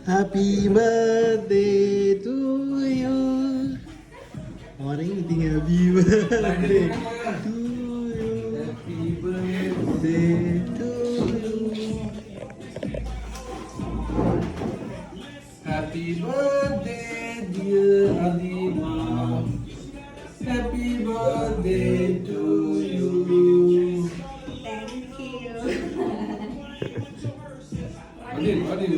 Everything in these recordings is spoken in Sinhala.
Happy birthday to you. Orang ini tinggal happy birthday to you. Happy birthday to you. Happy birthday dear Adima. Happy birthday to you. Thank you. Adil.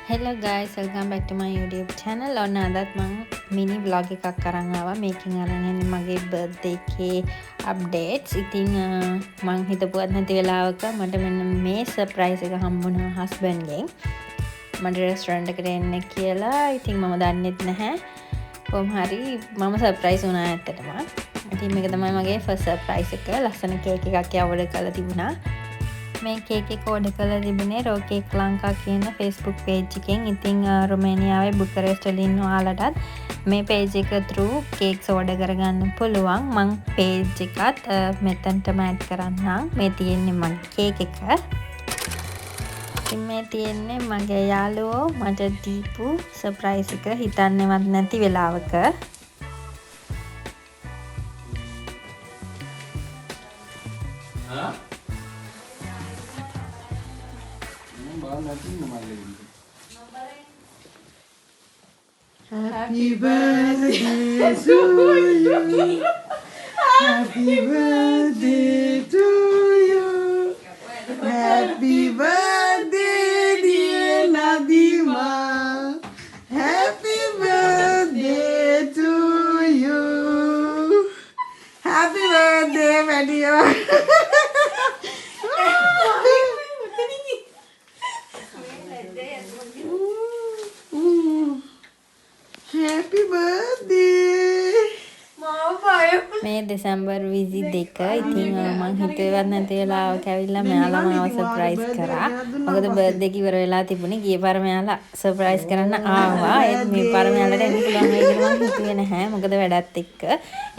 Hello guys, welcome back to my YouTube channel. ඔන්න අදත් මම මිනි vlog එකක් අරන් ආවා. මේකෙන් අරන් එන්නේ මගේ birthday එකේ updates. ඉතින් මං හිතපුවත් නැති වෙලාවක මට මෙන්න මේ surprise එක හම්බුණා husband ගෙන්. මට restaurant එකට එන්න කියලා. ඉතින් මම දන්නෙත් නැහැ. කොහොම හරි මම surprise වුණා ඇත්තටම. ඉතින් මේක තමයි මගේ first surprise එක. ලස්සන cake එකක් order කරලා තිබුණා. මේ කේක් එක ඕඩර් කරලා තිබුණේ රෝ කේක් ලංකා කියන Facebook page එකෙන්. ඉතින් රුමේනියාවේ බුකරෙස්ට් වල ඉන්න ඔයාලටත් මේ page එක through cakes order කරගන්න පුළුවන්. මං page එකත් මෙතනටම add කරන්නම්. මේ තියෙන්නේ මගේ කේක් එක. ඉතින් මේ තියෙන්නේ මගේ යාළුවෝ මට දීපු surprise එක හිතන්නේවත් නැති වෙලාවක. Happy birthday to you. Happy birthday to you. Happy birthday dear Nadima. Happy birthday to you. Happy birthday, Madio. Happy birthday. මේ දෙසැම්බර් 22 ඉතින් මං හිතුවේවත් නැති වෙලාවක ඇවිල්ලා මෙයාලා මාව සර්ප්‍රයිස් කරා. මොකද බර්ත්ඩේ එක ඉවර වෙලා තිබුණේ. ගිය පාර මෙයාලා සර්ප්‍රයිස් කරන්න ආවා. ඒත් මේ පාර මෙයාලට එන්න පුළුවන් වෙයි කියලා මං හිතුවේ නැහැ. මොකද වැඩත් එක්ක.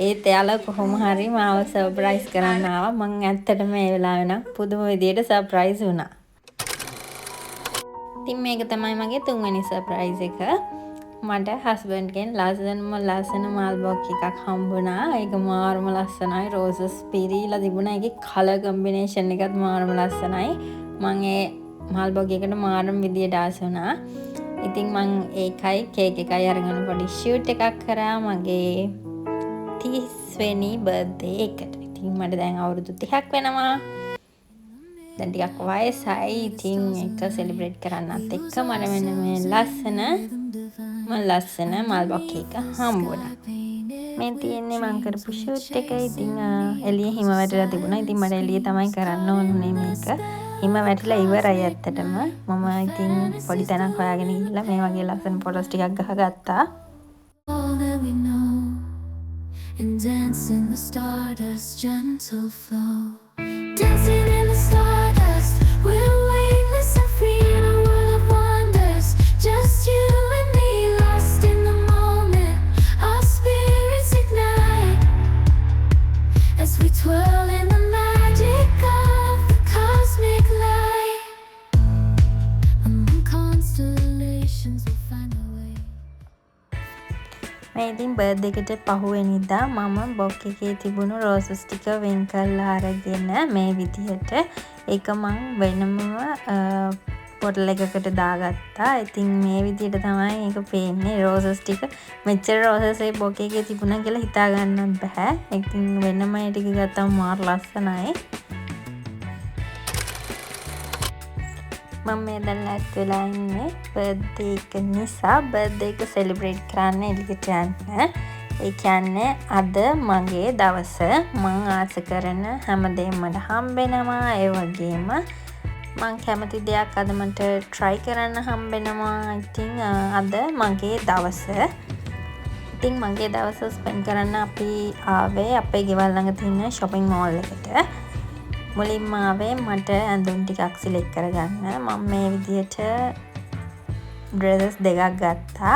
ඒත් එයාලා කොහොම හරි මාව සර්ප්‍රයිස් කරන්න ආවා. මං ඇත්තටම මේ වෙලාවේ නම් පුදුම විදියට සර්ප්‍රයිස් වුණා. ඉතින් මේක තමයි මගේ තුන්වෙනි සර්ප්‍රයිස් එක. මට හස්බන්ඩ් ගෙන් ලස්සන මාල් බොක්ස් එකක් හම්බුණා. ඒක මාරම ලස්සනයි. රෝසස් පිරීලා තිබුණා. ඒකේ කලර් කම්බිනේෂන් එකත් මාරම ලස්සනයි. මම ඒ මාල් බොක්ස් එකට මාරම විදියට ආස වුණා. ඉතින් මම ඒකයි කේක් එකයි අරගෙන පොඩි ෂූට් එකක් කරා මගේ 30 වෙනි බර්ත්ඩේ එකට. ඉතින් මට දැන් අවුරුදු 30ක් වෙනවා. දැන් ටිකක් වයසයි. ඉතින් ඒක සෙලිබ්‍රේට් කරන්නත් එක්ක මට මෙන්න මේ ලස්සන මල් බොක්ස් එක හම්බුණා. මේ තියෙන්නේ මං කරපු ෂූට් එක. ඉතින් එළිය හිම වැටලා තිබුණා. ඉතින් මට එළිය තමයි කරන්න ඕනේ මේක. හිම වැටිලා ඉවරයි ඇත්තටම. මම ඉතින් පොඩි තැනක් හොයාගෙන ගිහිල්ලා මේ වගේ ලස්සන ෆොටෝස් ටිකක් ගහගත්තා. And dance in the stardust gentle flow. Dancing in the stardust, we're weightless and free in a world of wonders. Just you and me, lost in the moment. Our spirits ignite as we twirl in the magic of the cosmic light. Among constellations we'll find our way. මේ ඉතින් බර්ත්ඩේ එකට පහුවෙනිදා මම බොක් එකේ තිබුණු රෝසස් ටික වෙන් කරලා අරගෙන මේ විදිහට ඒක මං වෙනම බොටල් එකකට දාගත්තා. ඉතින් මේ විදිහට තමයි ඒක පේන්නේ. රෝසස් ටික මෙච්චර රෝසස් ඒ බොක් එකේ තිබුණා කියලා හිතා ගන්නත් බෑ. ඉතින් වෙනම ඒ ටික ගත්තම මාර ලස්සනයි. මම මේ දැන් ලැත් වෙලා ඉන්නේ බර්ත්ඩේ එක නිසා බර්ත්ඩේ එක සෙලිබ්‍රේට් කරන්න එළියට යන්න. ඒ කියන්නේ අද මගේ දවස. මං ආස කරන හැමදේම මට හම්බෙනවා. ඒ වගේම මං කැමති දෙයක් අද මට try කරන්න හම්බෙනවා. ඉතින් අද මගේ දවස. ඉතින් මගේ දවස ස්පෙන්ඩ් කරන්න අපි ආවේ අපේ ගෙවල් ළඟ තියෙන shopping mall එකට. මුලින්ම ආවේ මට ඇඳුම් ටිකක් සිලෙක්ට් කරගන්න. මම මේ විදිහට ඩ්‍රෙසස් දෙකක් ගත්තා.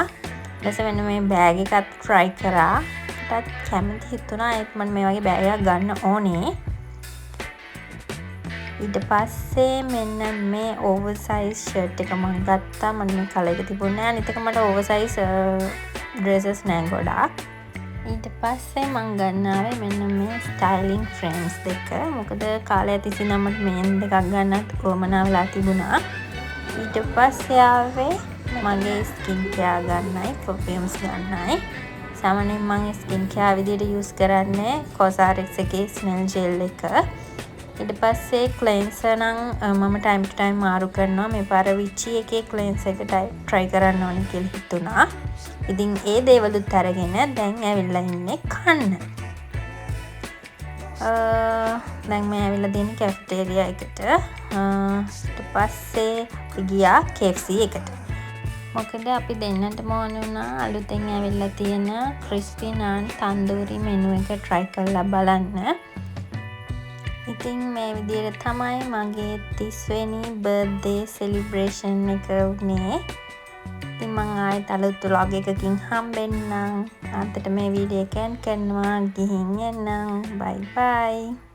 ඊට මෙන්න මේ බෑග් එකත් try කරා. ටත් කැමති හිතුණා ඒත් මම මේ වගේ බෑග් එකක් ගන්න ඕනේ. ඊට පස්සේ මෙන්න මේ ඕවර්සයිස් ෂර්ට් එක මම ගත්තා. මට මේ කලර් එක තිබුණේ නැහැ. අනිත් එක මට ඕවර්සයිස් ඩ්‍රෙසස් නෑ ගොඩාක්. ඊට පස්සේ මම ගන්නාවේ මෙන්න මේ ස්ටයිලින් ෆ්‍රේම්ස් දෙක. මොකද කාලය තිස්සේ නම් මට මේන් දෙකක් ගන්නත් උවමනා වෙලා තිබුණා. ඊට පස්සේ ආවේ මගේ ස්කින් කෙයාර් ගන්නයි, පර්ෆියුම්ස් ගන්නයි. සාමාන්‍යයෙන් මම ස්කින් කෙයාර් විදියට යූස් කරන්නේ COSRX එකේ ස්මෙල් ජෙල් එක. ඊට පස්සේ ක්ලෙන්සර් නම් මම ටයිම් ටු ටයිම් මාරු කරනවා. මේ පාර විචි එකේ ක්ලෙන්සර් එක try කරන්න ඕනේ කියලා හිතුණා. ඉතින් ඒ දේවලුත් අරගෙන දැන් ඇවිල්ලා ඉන්නේ කන්න. දැන් මේ ඇවිල්ලා තියෙන කැෆටේරියා එකට. ඊට පස්සේ අපි ගියා KFC එකට. මොකද අපි දෙන්නටම ඕන වුණා අලුතෙන් ඇවිල්ලා තියෙන ක්‍රිස්පි නාන් තන්දූරි මෙනු එක try කරලා බලන්න. ඉතින් මේ විදිහට තමයි මගේ 30 වෙනි බර්ත්ඩේ සෙලිබ්‍රේෂන් එක වුණේ. ඉතින් මම ආයෙත් අලුත් vlog එකකින් හම්බෙන්නම්. අන්තිමට මේ වීඩියෝ එක end කරනවා. ගිහින් එන්නම්. bye bye.